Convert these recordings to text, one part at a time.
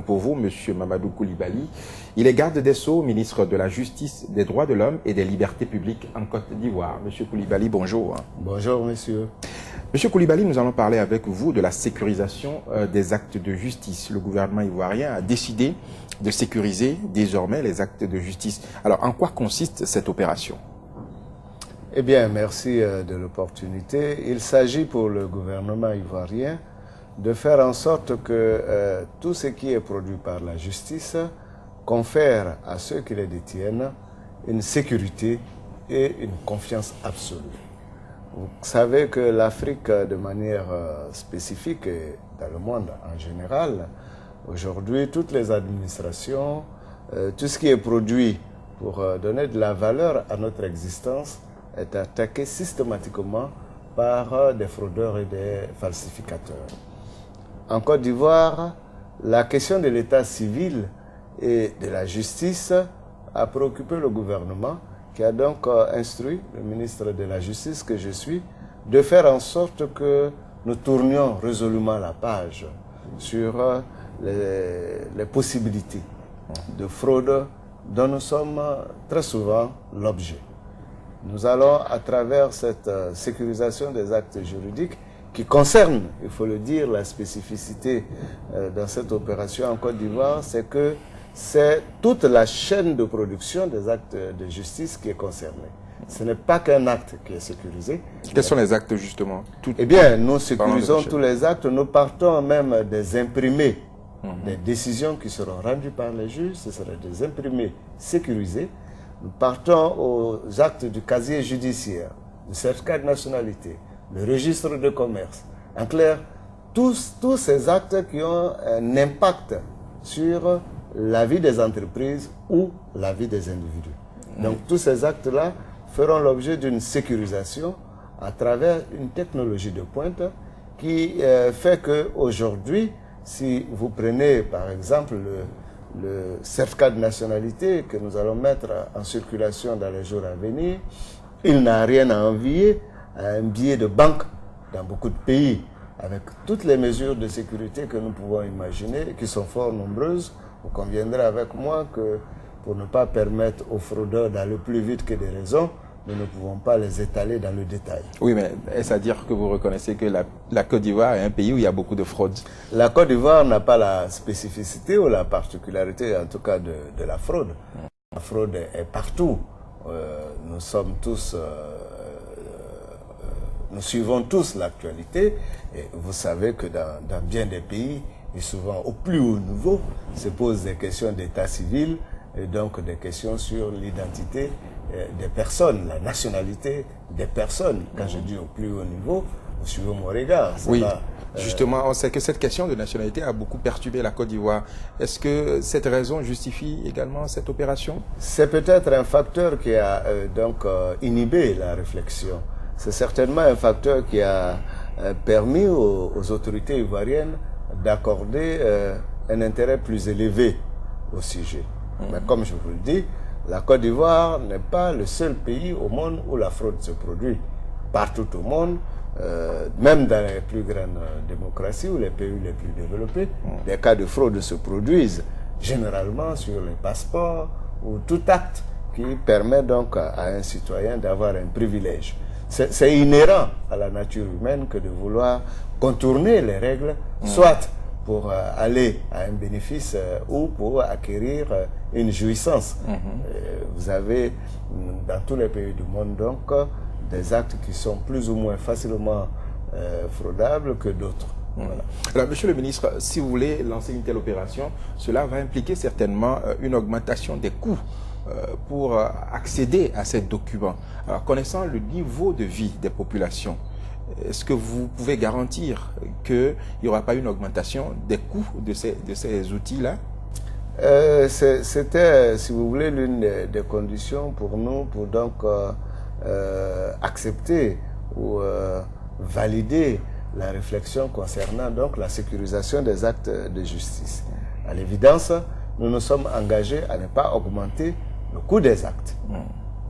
pour vous, M. Mamadou Coulibaly. Il est garde des Sceaux, ministre de la Justice, des Droits de l'Homme et des Libertés publiques en Côte d'Ivoire. M. Coulibaly, bonjour. Bonjour, monsieur. M. Coulibaly, nous allons parler avec vous de la sécurisation des actes de justice. Le gouvernement ivoirien a décidé de sécuriser désormais les actes de justice. Alors, en quoi consiste cette opération? Eh bien, merci de l'opportunité. Il s'agit pour le gouvernement ivoirien de faire en sorte que tout ce qui est produit par la justice confère à ceux qui les détiennent une sécurité et une confiance absolue. Vous savez que l'Afrique, de manière spécifique et dans le monde en général, aujourd'hui, toutes les administrations, tout ce qui est produit pour donner de la valeur à notre existence est attaqué systématiquement par des fraudeurs et des falsificateurs. En Côte d'Ivoire, la question de l'état civil et de la justice a préoccupé le gouvernement, qui a donc instruit le ministre de la Justice que je suis de faire en sorte que nous tournions résolument la page sur les possibilités de fraude dont nous sommes très souvent l'objet. Nous allons, à travers cette sécurisation des actes juridiques, qui concerne, il faut le dire, la spécificité dans cette opération en Côte d'Ivoire, c'est que c'est toute la chaîne de production des actes de justice qui est concernée. Ce n'est pas qu'un acte qui est sécurisé. Quels sont les actes, justement? Eh bien, nous sécurisons tous les actes. Nous partons même des imprimés, des décisions qui seront rendues par les juges. Ce seront des imprimés sécurisés. Nous partons aux actes du casier judiciaire, du certificat de nationalité, le registre de commerce. En clair, tous ces actes qui ont un impact sur la vie des entreprises ou la vie des individus. Donc tous ces actes-là feront l'objet d'une sécurisation à travers une technologie de pointe qui fait qu'aujourd'hui, si vous prenez par exemple le certificat de nationalité que nous allons mettre en circulation dans les jours à venir, il n'a rien à envier à un billet de banque dans beaucoup de pays, avec toutes les mesures de sécurité que nous pouvons imaginer, qui sont fort nombreuses. Vous conviendrez avec moi que pour ne pas permettre aux fraudeurs d'aller plus vite que des raisons, nous ne pouvons pas les étaler dans le détail. Oui, mais est-ce à dire que vous reconnaissez que la Côte d'Ivoire est un pays où il y a beaucoup de fraude? La Côte d'Ivoire n'a pas la spécificité ou la particularité, en tout cas, de la fraude. La fraude est partout. Nous sommes tous... nous suivons tous l'actualité et vous savez que dans bien des pays, et souvent au plus haut niveau, se posent des questions d'état civil et donc des questions sur l'identité des personnes, la nationalité des personnes. Quand je dis au plus haut niveau, vous suivez mon regard. Oui, justement, on sait que cette question de nationalité a beaucoup perturbé la Côte d'Ivoire. Est-ce que cette raison justifie également cette opération? C'est peut-être un facteur qui a inhibé la réflexion. C'est certainement un facteur qui a permis aux autorités ivoiriennes d'accorder un intérêt plus élevé au sujet. Mais comme je vous le dis, la Côte d'Ivoire n'est pas le seul pays au monde où la fraude se produit. Partout au monde, même dans les plus grandes démocraties ou les pays les plus développés, des cas de fraude se produisent, généralement sur les passeports ou tout acte qui permet donc à un citoyen d'avoir un privilège. C'est inhérent à la nature humaine que de vouloir contourner les règles, soit pour aller à un bénéfice ou pour acquérir une jouissance. Vous avez dans tous les pays du monde donc des actes qui sont plus ou moins facilement fraudables que d'autres. Voilà. Alors, monsieur le ministre, si vous voulez lancer une telle opération, cela va impliquer certainement une augmentation des coûts pour accéder à ces documents. Alors, connaissant le niveau de vie des populations, est-ce que vous pouvez garantir qu'il n'y aura pas une augmentation des coûts de ces outils-là? C'était, si vous voulez, l'une des conditions pour nous pour donc accepter ou valider la réflexion concernant donc la sécurisation des actes de justice. À l'évidence, nous nous sommes engagés à ne pas augmenter le coût des actes.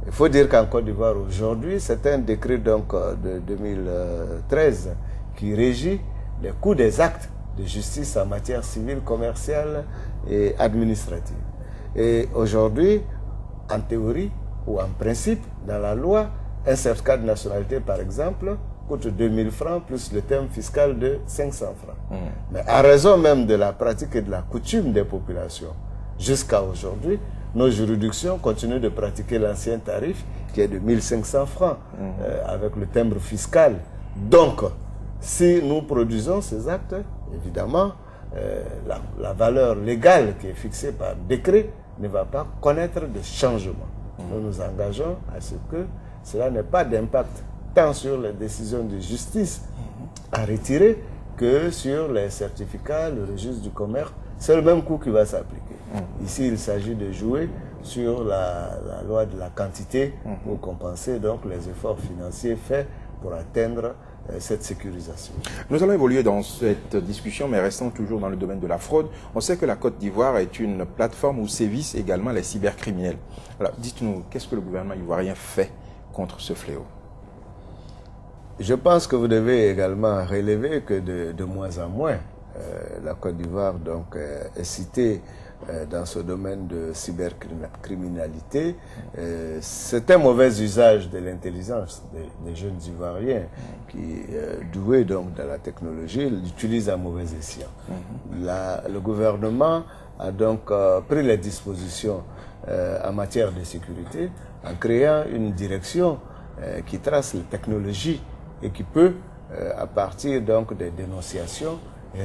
Il faut dire qu'en Côte d'Ivoire aujourd'hui, c'est un décret donc de 2013 qui régit les coûts des actes de justice en matière civile, commerciale et administrative. Et aujourd'hui, en théorie ou en principe, dans la loi, un certificat de nationalité, par exemple, coûte 2000 francs plus le thème fiscal de 500 francs. Mais à raison même de la pratique et de la coutume des populations, jusqu'à aujourd'hui, nos juridictions continuent de pratiquer l'ancien tarif qui est de 1500 francs avec le timbre fiscal. Donc, si nous produisons ces actes, évidemment, la valeur légale qui est fixée par décret ne va pas connaître de changement. Nous nous engageons à ce que cela n'ait pas d'impact tant sur les décisions de justice à retirer que sur les certificats, le registre du commerce. C'est le même coût qui va s'appliquer. Ici, il s'agit de jouer sur la loi de la quantité pour compenser donc les efforts financiers faits pour atteindre cette sécurisation. Nous allons évoluer dans cette discussion, mais restons toujours dans le domaine de la fraude. On sait que la Côte d'Ivoire est une plateforme où sévissent également les cybercriminels. Alors, dites-nous, qu'est-ce que le gouvernement ivoirien fait contre ce fléau? Je pense que vous devez également relever que de moins en moins, la Côte d'Ivoire donc est citée dans ce domaine de cybercriminalité. C'est un mauvais usage de l'intelligence des jeunes Ivoiriens qui, doués donc de la technologie, l'utilisent à mauvais escient. Le gouvernement a donc pris les dispositions en matière de sécurité en créant une direction qui trace les technologies et qui peut, à partir donc des dénonciations,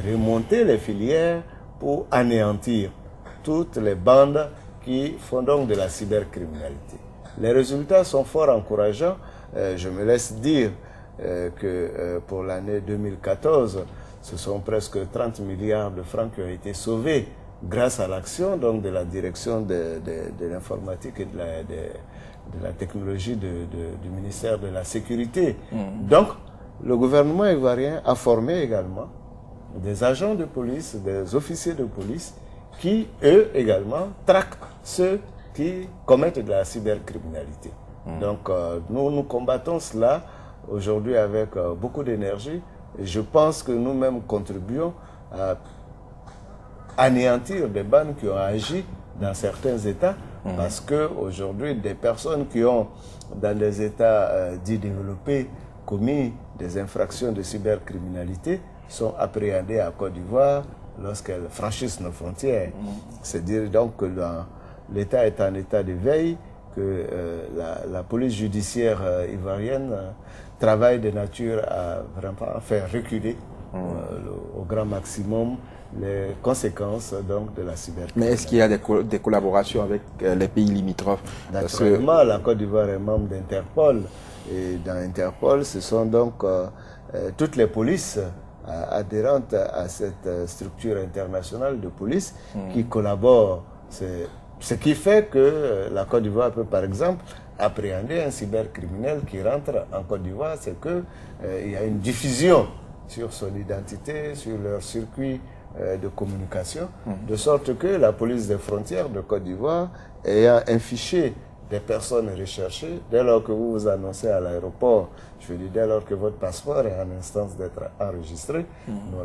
remonter les filières pour anéantir toutes les bandes qui font donc de la cybercriminalité. Les résultats sont fort encourageants. Je me laisse dire que pour l'année 2014, ce sont presque 30 milliards de francs qui ont été sauvés grâce à l'action donc de la direction de l'informatique et de la technologie du ministère de la Sécurité. Donc, le gouvernement ivoirien a formé également des agents de police, des officiers de police qui, eux également, traquent ceux qui commettent de la cybercriminalité. Donc, nous combattons cela aujourd'hui avec beaucoup d'énergie et je pense que nous-mêmes contribuons à anéantir des bandes qui ont agi dans certains États parce qu'aujourd'hui, des personnes qui ont, dans des États dits développés, commis des infractions de cybercriminalité sont appréhendées à Côte d'Ivoire lorsqu'elles franchissent nos frontières. C'est dire donc que l'État est en état de veille, que la police judiciaire ivoirienne travaille de nature à vraiment faire reculer au grand maximum les conséquences donc, de la cybercriminalité. Mais est-ce qu'il y a des collaborations avec les pays limitrophes? Naturellement, la Côte d'Ivoire est membre d'Interpol. Et dans Interpol, ce sont donc toutes les polices adhérentes à cette structure internationale de police qui collaborent. Ce qui fait que la Côte d'Ivoire peut, par exemple, appréhender un cybercriminel qui rentre en Côte d'Ivoire, c'est qu'il y a une diffusion sur son identité, sur leur circuit de communication, de sorte que la police des frontières de Côte d'Ivoire, ayant un fichier des personnes recherchées, dès lors que vous vous annoncez à l'aéroport, je veux dire, dès lors que votre passeport est en instance d'être enregistré,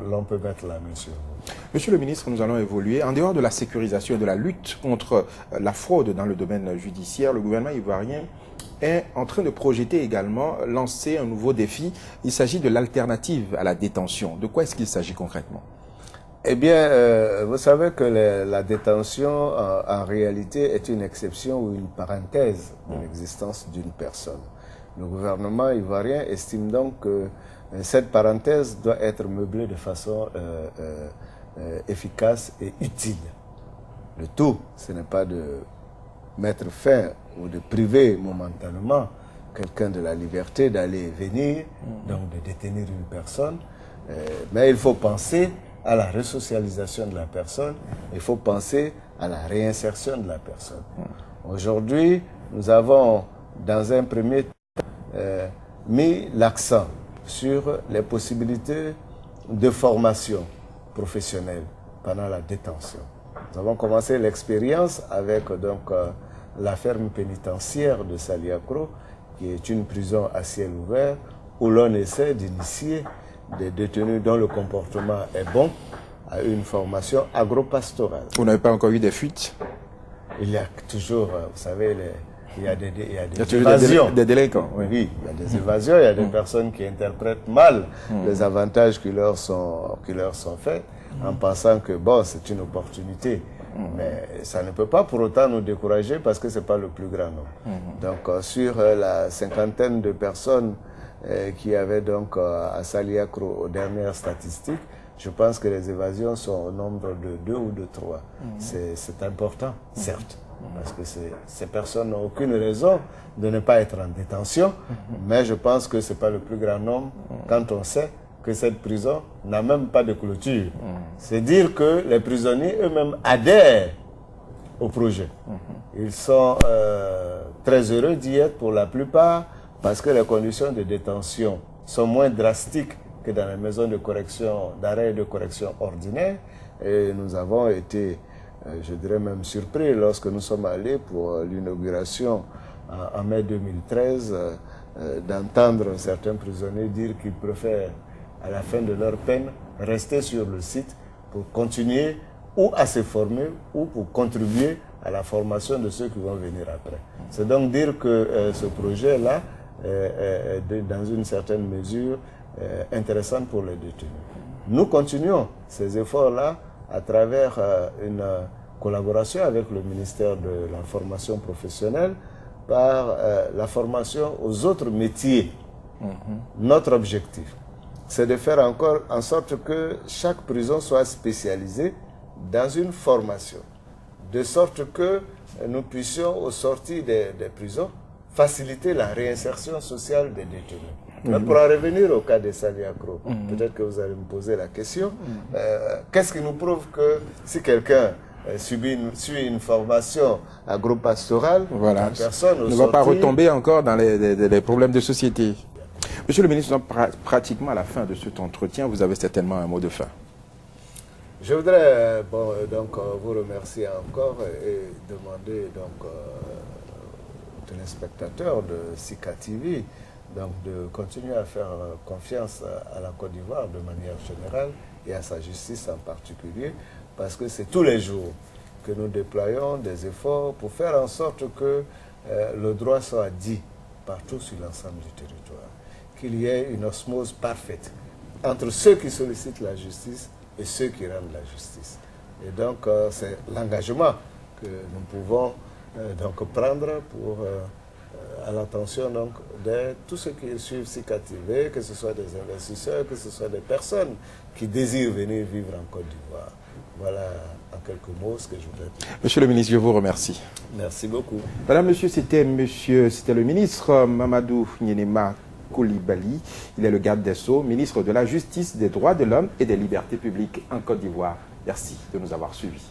l'on peut mettre la main sur vous. Monsieur le ministre, nous allons évoluer. En dehors de la sécurisation et de la lutte contre la fraude dans le domaine judiciaire, le gouvernement ivoirien est en train de projeter également lancer un nouveau défi. Il s'agit de l'alternative à la détention. De quoi est-ce qu'il s'agit concrètement? Eh bien, vous savez que la détention, en réalité, est une exception ou une parenthèse de l'existence d'une personne. Le gouvernement ivoirien estime donc que cette parenthèse doit être meublée de façon efficace et utile. Le tout, ce n'est pas de mettre fin ou de priver momentanément quelqu'un de la liberté d'aller et venir, donc de détenir une personne, mais il faut penser à la resocialisation de la personne, il faut penser à la réinsertion de la personne. Aujourd'hui, nous avons, dans un premier temps, mis l'accent sur les possibilités de formation professionnelle pendant la détention. Nous avons commencé l'expérience avec donc la ferme pénitentiaire de Saliakro, qui est une prison à ciel ouvert, où l'on essaie d'initier des détenus dont le comportement est bon à une formation agro-pastorale. Vous n'avez pas encore eu des fuites? Il y a toujours, vous savez, il y a des évasions. Des délinquants. Oui. Oui, il y a des évasions, il y a des personnes qui interprètent mal les avantages qui leur sont faits en pensant que bon, c'est une opportunité. Mais ça ne peut pas pour autant nous décourager parce que ce n'est pas le plus grand nombre. Donc sur la cinquantaine de personnes qui avaient donc à Saliakro aux dernières statistiques, je pense que les évasions sont au nombre de 2 ou de 3. C'est important, certes, parce que ces personnes n'ont aucune raison de ne pas être en détention, mais je pense que ce n'est pas le plus grand nombre quand on sait que cette prison n'a même pas de clôture. C'est dire que les prisonniers eux-mêmes adhèrent au projet. Ils sont très heureux d'y être pour la plupart parce que les conditions de détention sont moins drastiques que dans les maisons de correction, d'arrêt et de correction ordinaires. Et nous avons été, je dirais même surpris lorsque nous sommes allés pour l'inauguration en mai 2013, d'entendre certains prisonniers dire qu'ils préfèrent à la fin de leur peine rester sur le site pour continuer ou à se former ou pour contribuer à la formation de ceux qui vont venir après. C'est donc dire que ce projet-là est dans une certaine mesure intéressant pour les détenus. Nous continuons ces efforts-là à travers une collaboration avec le ministère de la formation professionnelle par la formation aux autres métiers. Notre objectif, c'est de faire encore en sorte que chaque prison soit spécialisée dans une formation, de sorte que nous puissions, au sortir des prisons, faciliter la réinsertion sociale des détenus. Mais pour en revenir au cas de Saliakro, peut-être que vous allez me poser la question, qu'est-ce qui nous prouve que si quelqu'un suit une formation agro-pastorale, voilà, personne ne va pas retomber encore dans les problèmes de société? Monsieur le ministre, nous sommes pratiquement à la fin de cet entretien. Vous avez certainement un mot de fin. Je voudrais donc vous remercier encore et demander donc aux téléspectateurs de Sika TV donc de continuer à faire confiance à la Côte d'Ivoire de manière générale et à sa justice en particulier, parce que c'est tous les jours que nous déployons des efforts pour faire en sorte que le droit soit dit partout sur l'ensemble du territoire, qu'il y ait une osmose parfaite entre ceux qui sollicitent la justice et ceux qui rendent la justice. Et donc c'est l'engagement que nous pouvons donc prendre pour à l'attention donc de tous ceux qui suivent Sika TV, que ce soit des investisseurs, que ce soit des personnes qui désirent venir vivre en Côte d'Ivoire. Voilà en quelques mots ce que je voudrais dire. Monsieur le ministre, je vous remercie. Merci beaucoup. Madame, monsieur, c'était le ministre Mamadou Nyenema Coulibaly. Il est le garde des Sceaux, ministre de la Justice, des Droits de l'Homme et des Libertés publiques en Côte d'Ivoire. Merci de nous avoir suivis.